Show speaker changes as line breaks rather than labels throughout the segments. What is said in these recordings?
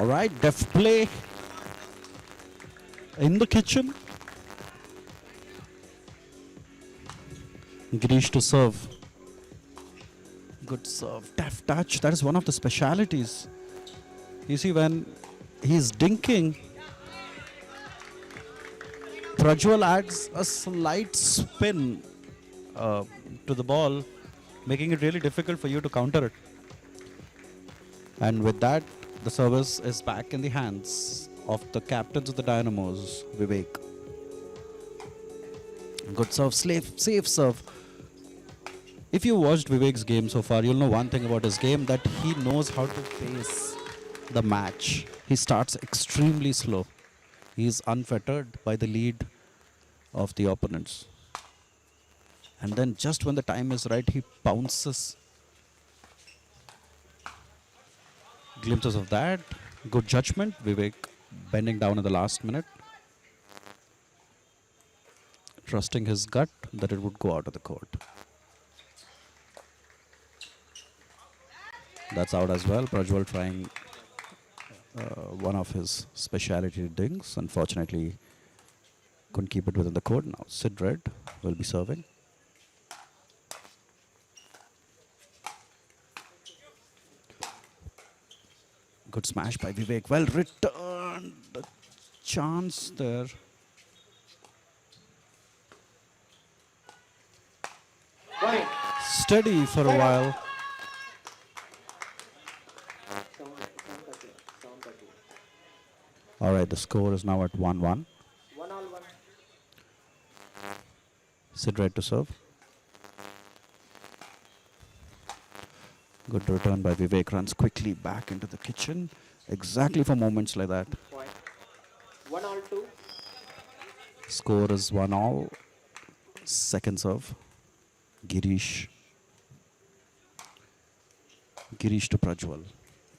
All right, deft play in the kitchen. Girish to serve. Good serve. Deft touch. That is one of the specialities. You see, when he's dinking, Prajwal adds a slight spin to the ball, making it really difficult for you to counter it. And with that, the service is back in the hands of the captains of the Dynamos, Vivek. Good serve, safe serve. If you watched Vivek's game so far, you'll know one thing about his game, that he knows how to pace the match. He starts extremely slow. He is unfettered by the lead of the opponents. And then just when the time is right, he pounces. Glimpses of that. Good judgment. Vivek bending down in the last minute, trusting his gut that it would go out of the court. That's out as well. Prajwal trying one of his specialty dings. Unfortunately, couldn't keep it within the court. Now Siddharth will be serving. Good smash by Vivek. Well returned. The chance there. Steady for a while. All right, the score is now at 1-1. Siddharth to serve. Good return by Vivek. Runs quickly back into the kitchen. Exactly for moments like that.
1-2.
Score is 1-all. Second serve. Girish. Girish to Prajwal.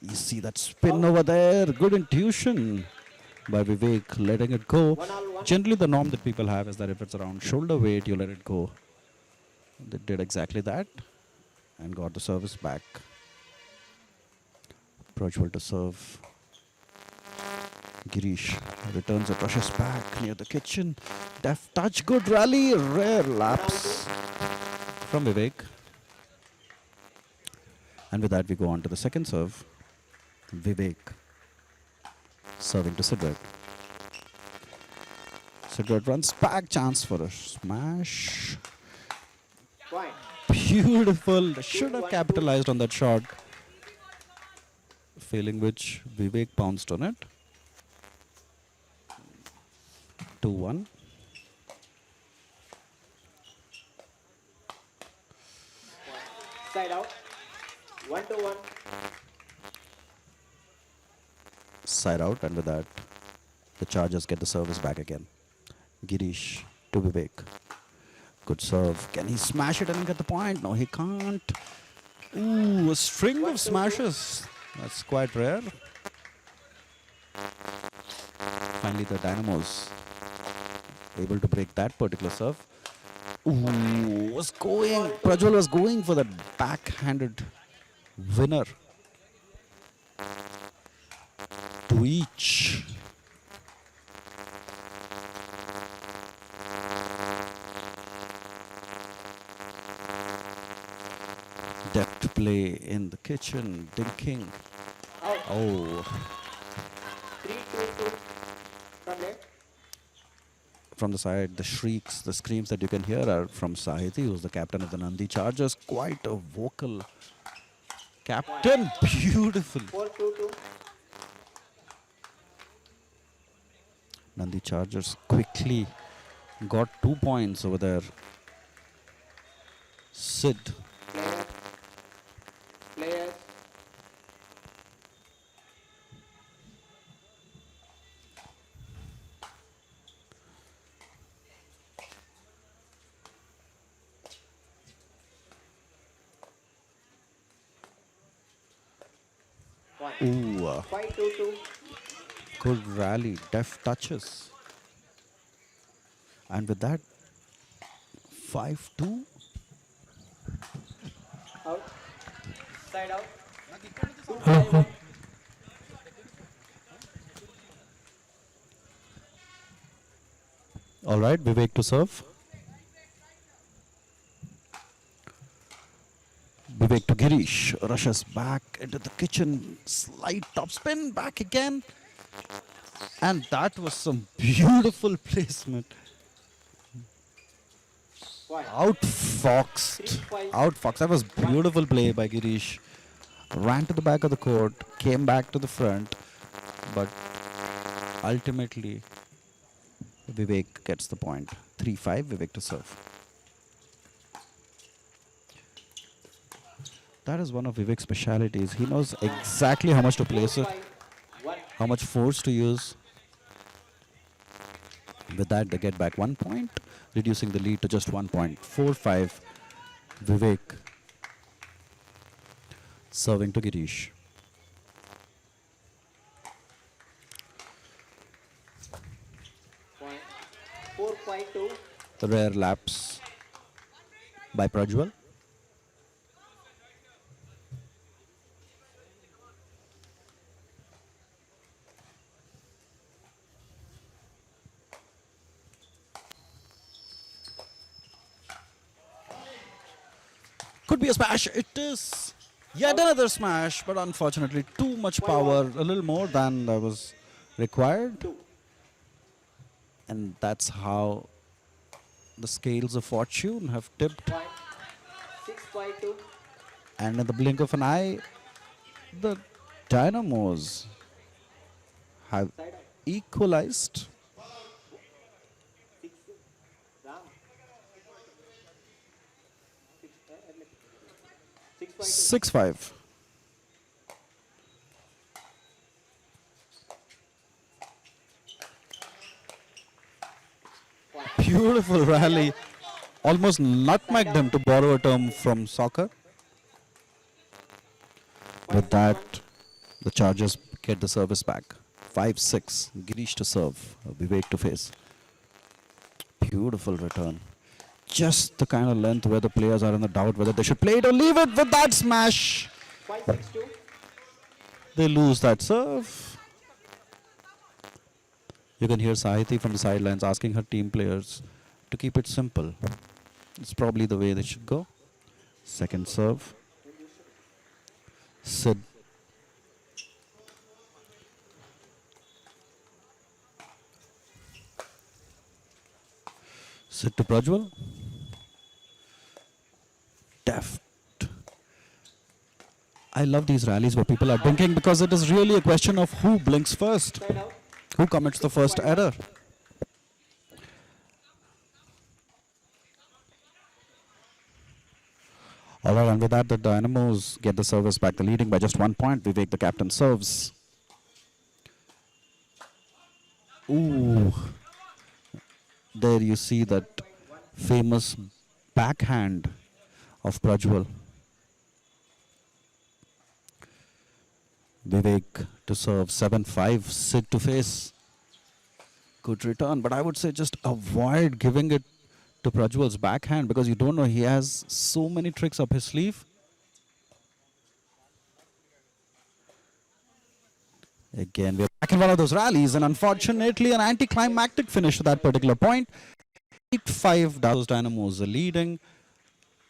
You see that spin over there. Good intuition by Vivek, letting it go. Generally, the norm that people have is that if it's around shoulder weight, you let it go. They did exactly that and got the service back. Prajwal to serve. Girish returns it, rushes back near the kitchen. Deft touch, good rally, rare lapse from Vivek. And with that, we go on to the second serve. Vivek serving to Siddharth. Siddharth runs back, chance for a smash. Beautiful. Should have capitalized on that shot. Failing which, Vivek pounced on it. 2-1.
Side out. 1-1.
Side out, and with that, the Chargers get the service back again. Girish to Vivek. Good serve. Can he smash it and get the point? No, he can't. Ooh, a string of smashes. That's quite rare. Finally, the Dynamos able to break that particular serve. Ooh, was going. Prajwal was going for that backhanded winner. To each. Deft play in the kitchen. Dinking. Oh.
3-2 from there.
From the side, the shrieks, the screams that you can hear are from Sahiti, who's the captain of the Nandi Chargers. Quite a vocal captain. Beautiful.
4-2.
Nandi Chargers quickly got 2 points over there. Sid.
Players.
Ooh.
5-2.
Good rally, deft touches. And with that, 5-2.
Out. Side out.
All right, Vivek to serve. Vivek to Girish. Rushes back into the kitchen. Slight topspin. Back again. And that was some beautiful placement.
Point.
Outfoxed.
6-5.
Outfoxed. That was
1.
beautiful play by Girish. Ran to the back of the court. Came back to the front. But ultimately, Vivek gets the point. 3-5. Vivek to serve. That is one of Vivek's specialities. He knows exactly how much to place it,
1.
how much force to use. With that, they get back 1 point, reducing the lead to just 1 point. 4-5. Vivek serving to Girish.
Point. 4-5-2.
Rare lapse by Prajwal. Could be a smash. It is yet another smash, but unfortunately too much power, a little more than was required.
2.
And that's how the scales of fortune have tipped.
Point. 6-5-2.
And in the blink of an eye, the Dynamos have
Side out.
equalized.
6. Ram. 6-5-2.
6-5.
Point.
Beautiful rally. Almost nutmegged him, to borrow a term from soccer. With that, the Chargers get the service back. 5-6. Girish to serve. Vivek to face. Beautiful return. Just the kind of length where the players are in the doubt whether they should play it or leave it. With that smash,
5-6-2.
they lose that serve. You can hear Sahiti from the sidelines asking her team players to keep it simple. It's probably the way they should go. Second serve. Sid. Sid to Prajwal. Deft. I love these rallies where people are blinking because it is really a question of who blinks first,
Side out.
who commits the first error. All right, and with that, the Dynamos get the service back, the leading by just 1 point. Vivek, the captain, serves. Ooh. There you see that famous backhand of Prajwal. Vivek to serve. 7-5. Sid to face. Good return, but I would say just avoid giving it to Prajwal's backhand because you don't know, he has so many tricks up his sleeve. Again, we're back in one of those rallies, and unfortunately, an anticlimactic finish to that particular point. 8-5, Dasos Dynamos are leading.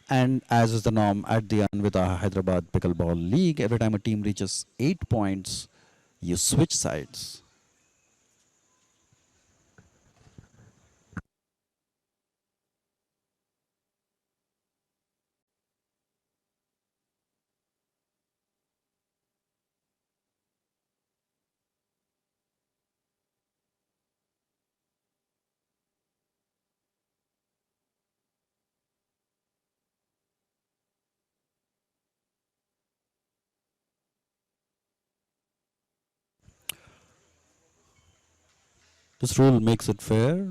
And as is the norm at the Anvita Hyderabad Pickleball League, every time a team reaches 8 points, you switch sides. This rule makes it fair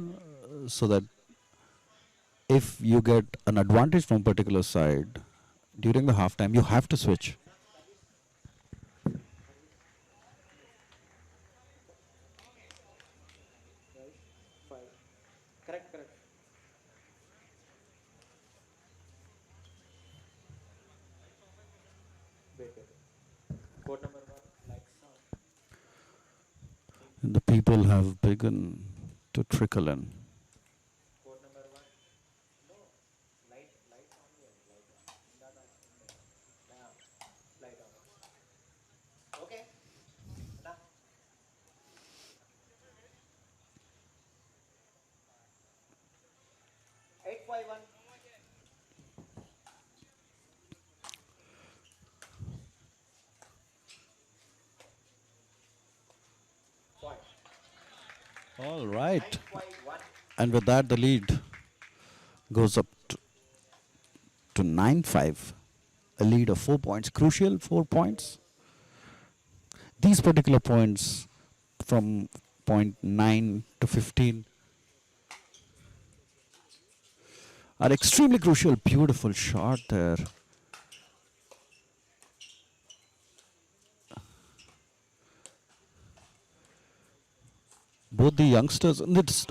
so that if you get an advantage from a particular side during the halftime, you have to switch.
Right. 5. Correct, correct. Wait, wait. Code number 1. Like sound.
And the people have begun to trickle in. All right.
9-5-1.
And with that, the lead goes up to 9-5. A lead of 4 points. Crucial 4 points. These particular points from point 9 to 15 are extremely crucial. Beautiful shot there. Both the youngsters. And it's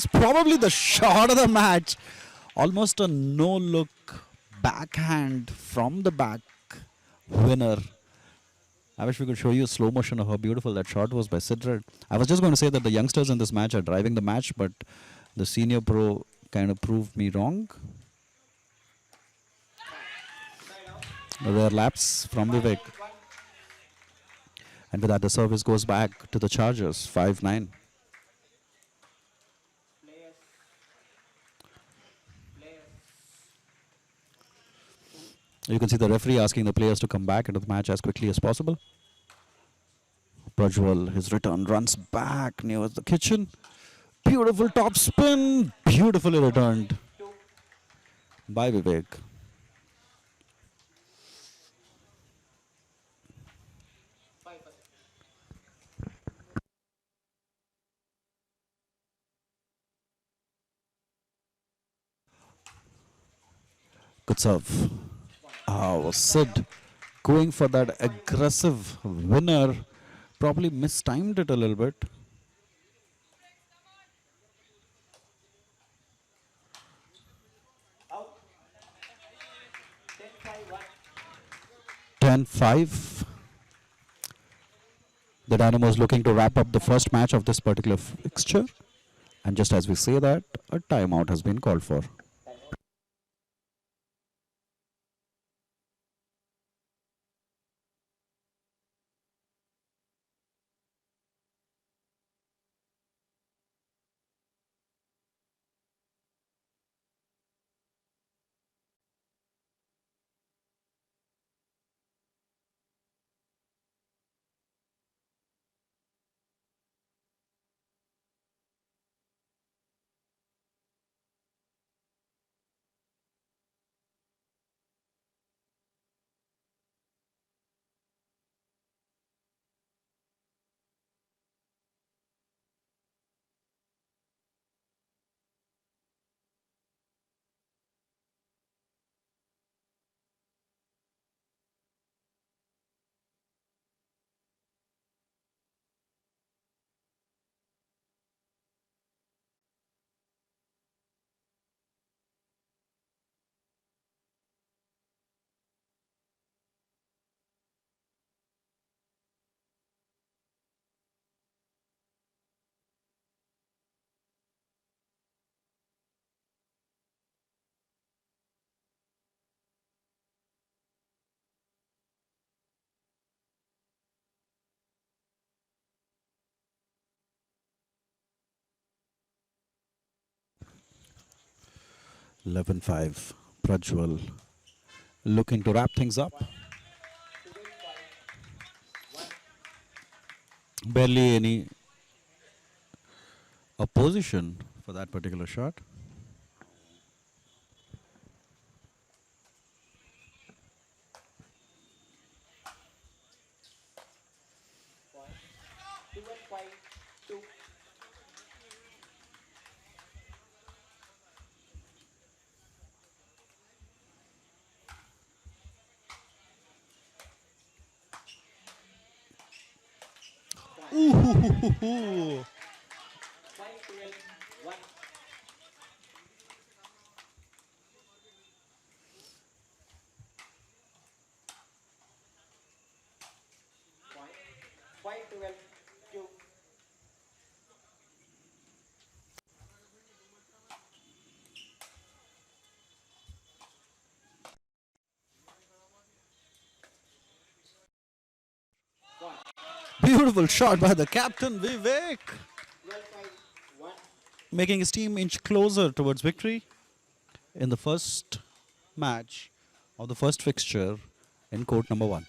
probably the shot of the match. Almost a no-look backhand from the back winner. I wish we could show you a slow motion of how beautiful that shot was by Siddharth. I was just going to say that the youngsters in this match are driving the match, but the senior pro kind of proved me wrong. Rare lapse from Vivek. And with that, the service goes back to the Chargers, 5-9.
Players. Players.
You can see the referee asking the players to come back into the match as quickly as possible. Prajwal, his return, runs back near the kitchen. Beautiful top spin. Beautifully returned
2.
by Vivek.
5.
Good serve. Sid going for that aggressive winner. Probably mistimed it a little bit.
Out. 10-5-1.
10-5. The Dynamos looking to wrap up the first match of this particular fixture. And just as we say that, a timeout has been called for.
Time out.
11-5. Prajwal looking to wrap things up.
12-5-1.
Barely any opposition for that particular shot.
Point. 12-5-2.
Ooh.
5-12-1. Point. 5-12-2. Point.
Beautiful shot by the captain Vivek,
12-5-1.
making his team inch closer towards victory in the first match of the first fixture in court number 1.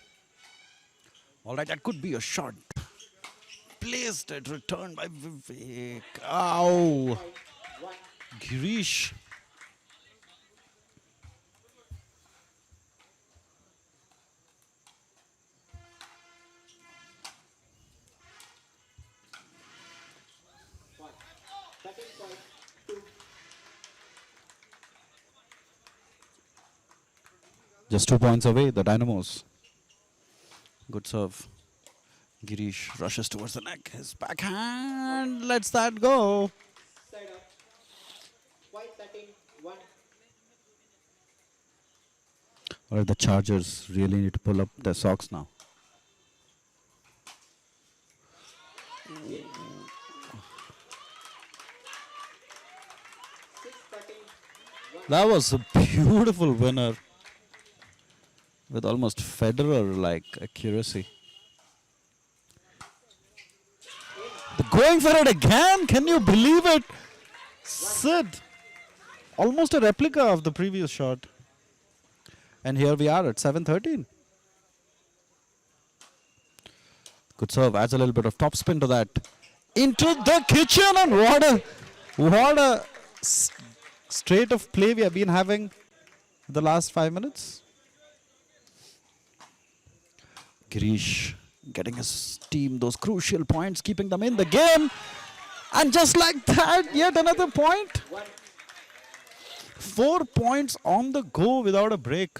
All right, that could be a shot. placed it. Returned by Vivek. Ow. Girish. Just 2 points away, the Dynamos. Good serve. Girish rushes towards the neck. His backhand lets that go.
Side up. White 13, 1.
Or the Chargers really need to pull up their socks now. That was a beautiful winner with almost Federer-like accuracy. Going for it again. Can you believe it? Sid. Almost a replica of the previous shot. And here we are at 7-13. Good serve. Adds a little bit of topspin to that. Into the kitchen, and what a straight of play we have been having the last 5 minutes. Girish getting his team those crucial points, keeping them in the game. And just like that, yet another point. 4 points on the go without a break.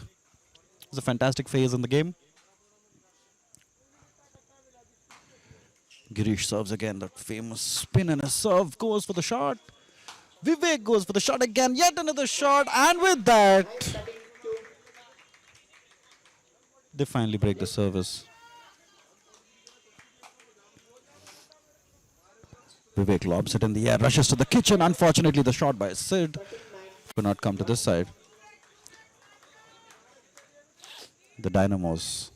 It's a fantastic phase in the game. Girish serves again. That famous spin and a serve goes for the shot. Vivek goes for the shot again. Yet another shot. And with that, they finally break the service. Vivek lobs it in the air, rushes to the kitchen. Unfortunately, the shot by Sid could not come to this side. The Dynamos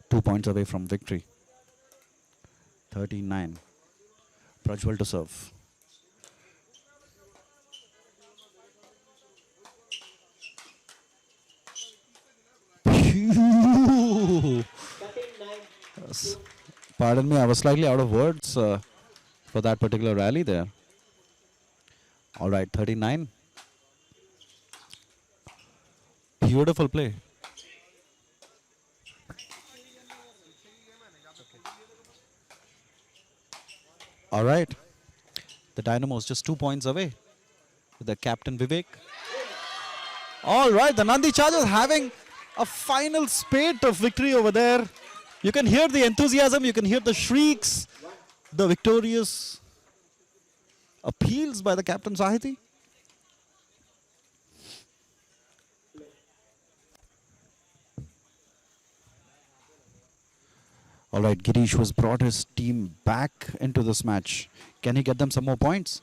2 points away from victory. 39. Prajwal to serve. Pardon me, I was slightly out of words for that particular rally there. All right, 39. Beautiful play. All right. The Dynamos just 2 points away with the captain Vivek. All right, the Nandi Chargers having a final spate of victory over there. You can hear the enthusiasm, you can hear the shrieks, the victorious appeals by the captain Sahiti. All right, Girish has brought his team back into this match. Can he get them some more points?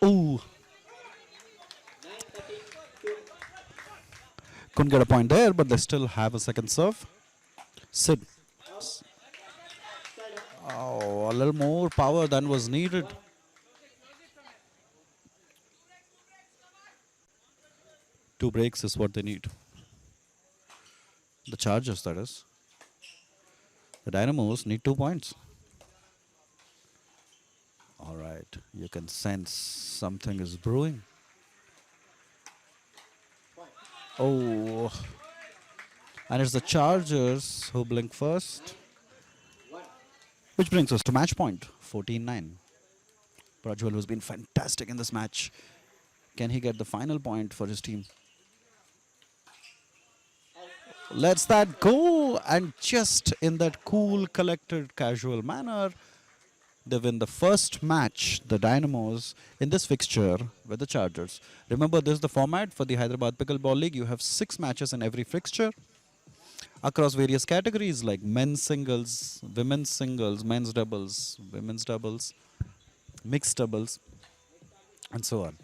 Ooh. Couldn't get a point there, but they still have a second serve. Sid. Oh, a little more power than was needed. Two breaks is what they need. The Chargers, that is. The Dynamos need 2 points. All right, you can sense something is brewing. Oh, and it's the Chargers who blink first. Which brings us to match point, 14-9. Prajwal, who's been fantastic in this match. Can he get the final point for his team? Lets that go, and just in that cool, collected, casual manner, they win the first match, the Dynamos, in this fixture with the Chargers. Remember, this is the format for the Hyderabad Pickleball League. You have 6 matches in every fixture across various categories like men's singles, men's doubles, women's doubles, mixed doubles, and so on.